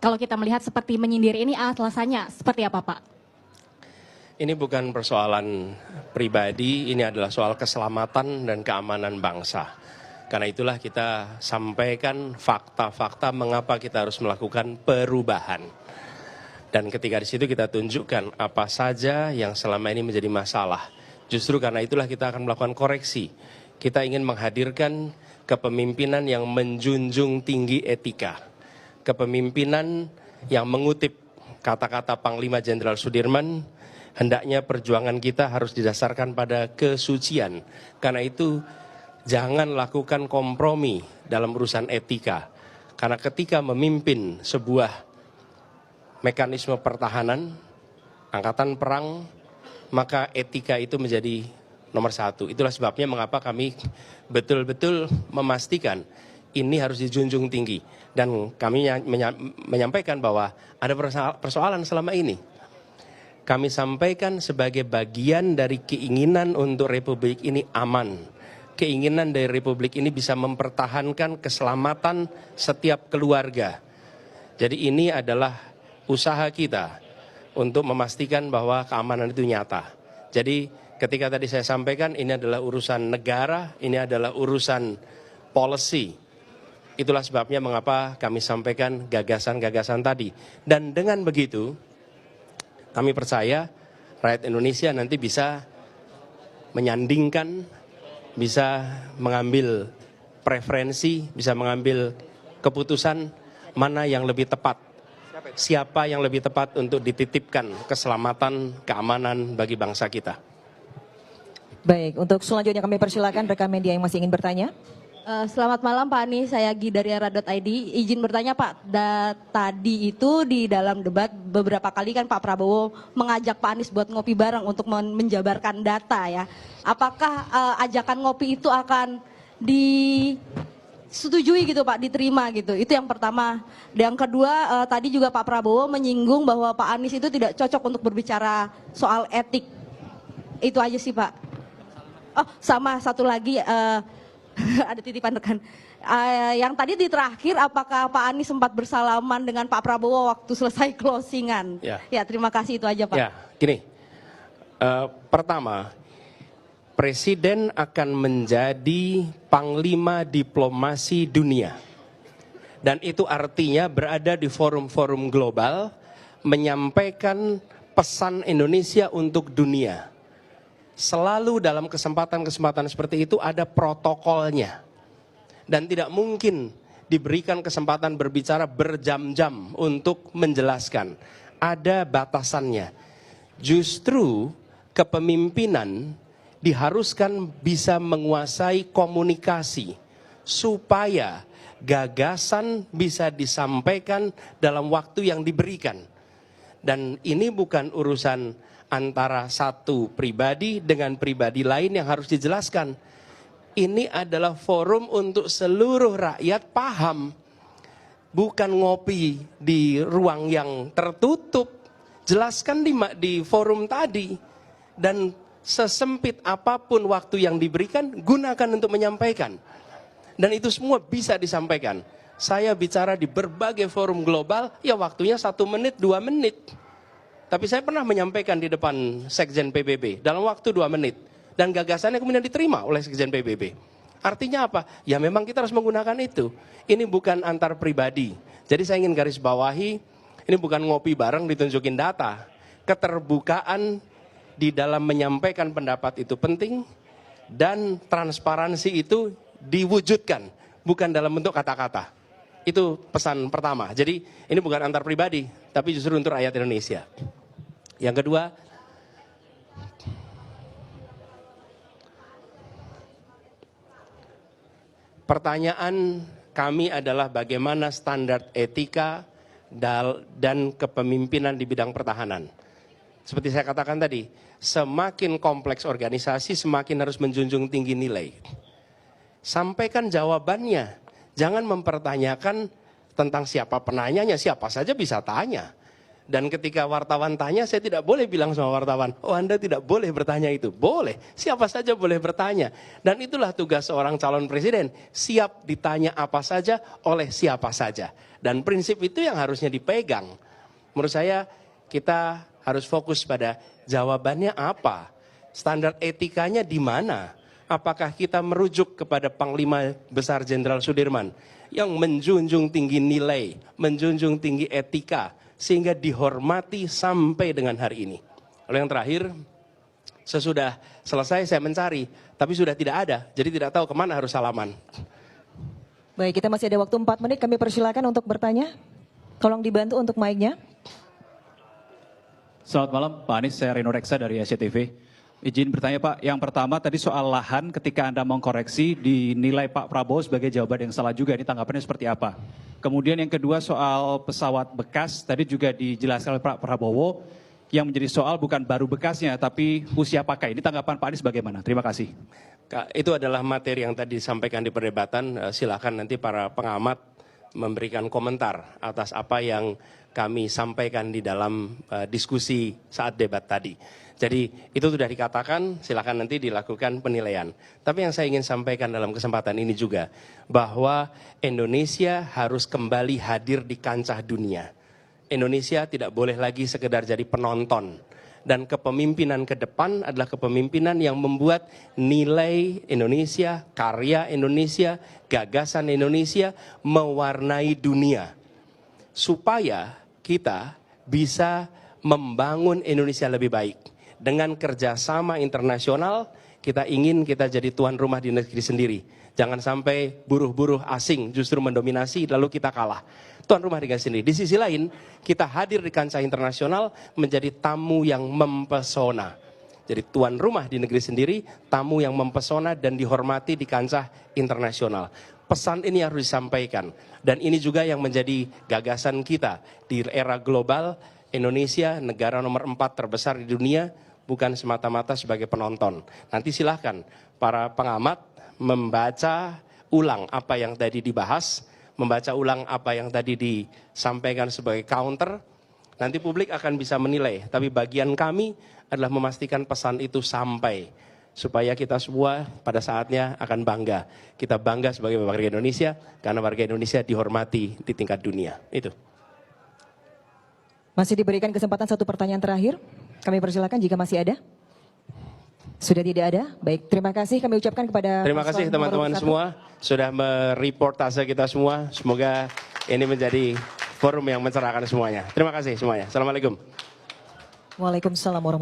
Kalau kita melihat seperti menyindir ini alasannya seperti apa Pak? Ini bukan persoalan pribadi, ini adalah soal keselamatan dan keamanan bangsa. Karena itulah kita sampaikan fakta-fakta mengapa kita harus melakukan perubahan. Dan ketika di situ kita tunjukkan apa saja yang selama ini menjadi masalah. Justru karena itulah kita akan melakukan koreksi. Kita ingin menghadirkan kepemimpinan yang menjunjung tinggi etika. Kepemimpinan yang mengutip kata-kata Panglima Jenderal Sudirman, hendaknya perjuangan kita harus didasarkan pada kesucian. Karena itu jangan lakukan kompromi dalam urusan etika. Karena ketika memimpin sebuah mekanisme pertahanan, angkatan perang, maka etika itu menjadi nomor satu. Itulah sebabnya mengapa kami betul-betul memastikan ini harus dijunjung tinggi. Dan kami menyampaikan bahwa ada persoalan selama ini. Kami sampaikan sebagai bagian dari keinginan untuk Republik ini aman. Keinginan dari Republik ini bisa mempertahankan keselamatan setiap keluarga. Jadi ini adalah usaha kita untuk memastikan bahwa keamanan itu nyata. Jadi ketika tadi saya sampaikan ini adalah urusan negara, ini adalah urusan policy. Itulah sebabnya mengapa kami sampaikan gagasan-gagasan tadi. Dan dengan begitu, kami percaya rakyat Indonesia nanti bisa menyandingkan, bisa mengambil preferensi, bisa mengambil keputusan mana yang lebih tepat. Siapa yang lebih tepat untuk dititipkan keselamatan, keamanan bagi bangsa kita. Baik, untuk selanjutnya kami persilakan rekan media yang masih ingin bertanya. Selamat malam Pak Anies, saya Gi dari era.id. Izin bertanya Pak, tadi itu di dalam debat beberapa kali kan Pak Prabowo mengajak Pak Anies buat ngopi bareng untuk menjabarkan data ya. Apakah ajakan ngopi itu akan disetujui gitu Pak, diterima gitu? Itu yang pertama. Dan yang kedua, tadi juga Pak Prabowo menyinggung bahwa Pak Anies itu tidak cocok untuk berbicara soal etik. Itu aja sih Pak. Oh sama satu lagi, ada titipan rekan. Yang tadi di terakhir, apakah Pak Anies sempat bersalaman dengan Pak Prabowo waktu selesai closingan? Ya, terima kasih, itu aja Pak. Ya, gini. Pertama, Presiden akan menjadi panglima diplomasi dunia. Dan itu artinya berada di forum-forum global, menyampaikan pesan Indonesia untuk dunia. Selalu dalam kesempatan-kesempatan seperti itu ada protokolnya. Dan tidak mungkin diberikan kesempatan berbicara berjam-jam untuk menjelaskan. Ada batasannya. Justru kepemimpinan diharuskan bisa menguasai komunikasi. Supaya gagasan bisa disampaikan dalam waktu yang diberikan. Dan ini bukan urusan antara satu pribadi dengan pribadi lain yang harus dijelaskan. Ini adalah forum untuk seluruh rakyat paham. Bukan ngopi di ruang yang tertutup. Jelaskan di forum tadi. Dan sesempit apapun waktu yang diberikan, gunakan untuk menyampaikan. Dan itu semua bisa disampaikan. Saya bicara di berbagai forum global, ya waktunya 1 menit, 2 menit. Tapi saya pernah menyampaikan di depan Sekjen PBB dalam waktu 2 menit. Dan gagasannya kemudian diterima oleh Sekjen PBB. Artinya apa? Ya memang kita harus menggunakan itu. Ini bukan antar pribadi. Jadi saya ingin garis bawahi, ini bukan ngopi bareng ditunjukin data. Keterbukaan di dalam menyampaikan pendapat itu penting. Dan transparansi itu diwujudkan. Bukan dalam bentuk kata-kata. Itu pesan pertama. Jadi ini bukan antar pribadi. Tapi justru untuk rakyat Indonesia. Yang kedua, pertanyaan kami adalah bagaimana standar etika dan kepemimpinan di bidang pertahanan. Seperti saya katakan tadi, semakin kompleks organisasi, semakin harus menjunjung tinggi nilai. Sampaikan jawabannya, jangan mempertanyakan tentang siapa penanyanya, siapa saja bisa tanya. Dan ketika wartawan tanya, saya tidak boleh bilang sama wartawan, oh Anda tidak boleh bertanya itu. Boleh, siapa saja boleh bertanya. Dan itulah tugas seorang calon presiden, siap ditanya apa saja oleh siapa saja. Dan prinsip itu yang harusnya dipegang. Menurut saya kita harus fokus pada jawabannya apa, standar etikanya di mana. Apakah kita merujuk kepada Panglima Besar Jenderal Sudirman yang menjunjung tinggi nilai, menjunjung tinggi etika, sehingga dihormati sampai dengan hari ini. Lalu yang terakhir, sesudah selesai saya mencari, tapi sudah tidak ada, jadi tidak tahu kemana harus salaman. Baik, kita masih ada waktu 4 menit, kami persilakan untuk bertanya. Tolong dibantu untuk mic-nya. Selamat malam Pak Anies, saya Reno Reksa dari SCTV. Izin bertanya Pak, yang pertama tadi soal lahan ketika Anda mengkoreksi dinilai Pak Prabowo sebagai jawaban yang salah juga, ini tanggapannya seperti apa? Kemudian yang kedua soal pesawat bekas, tadi juga dijelaskan oleh Pak Prabowo, yang menjadi soal bukan baru bekasnya tapi usia pakai, ini tanggapan Pak Anies bagaimana? Terima kasih. Kak, itu adalah materi yang tadi disampaikan di perdebatan, silakan nanti para pengamat memberikan komentar atas apa yang kami sampaikan di dalam diskusi saat debat tadi. Jadi itu sudah dikatakan, silakan nanti dilakukan penilaian. Tapi yang saya ingin sampaikan dalam kesempatan ini juga, bahwa Indonesia harus kembali hadir di kancah dunia. Indonesia tidak boleh lagi sekedar jadi penonton. Dan kepemimpinan ke depan adalah kepemimpinan yang membuat nilai Indonesia, karya Indonesia, gagasan Indonesia mewarnai dunia. Supaya kita bisa membangun Indonesia lebih baik. Dengan kerjasama internasional, kita ingin kita jadi tuan rumah di negeri sendiri. Jangan sampai buruh-buruh asing justru mendominasi lalu kita kalah. Tuan rumah di negeri sendiri. Di sisi lain, kita hadir di kancah internasional menjadi tamu yang mempesona. Jadi tuan rumah di negeri sendiri, tamu yang mempesona dan dihormati di kancah internasional. Pesan ini harus disampaikan. Dan ini juga yang menjadi gagasan kita di era global. Indonesia, negara nomor 4 terbesar di dunia, bukan semata-mata sebagai penonton. Nanti silahkan para pengamat membaca ulang apa yang tadi dibahas, membaca ulang apa yang tadi disampaikan sebagai counter. Nanti publik akan bisa menilai, tapi bagian kami adalah memastikan pesan itu sampai. Supaya kita semua pada saatnya akan bangga. Kita bangga sebagai warga Indonesia, karena warga Indonesia dihormati di tingkat dunia. Itu. Masih diberikan kesempatan satu pertanyaan terakhir. Kami persilakan jika masih ada. Sudah tidak ada? Baik, terima kasih kami ucapkan kepada... Terima kasih teman-teman semua sudah mereportase kita semua. Semoga ini menjadi forum yang mencerahkan semuanya. Terima kasih semuanya. Assalamualaikum. Waalaikumsalam warahmatullahi wabarakatuh.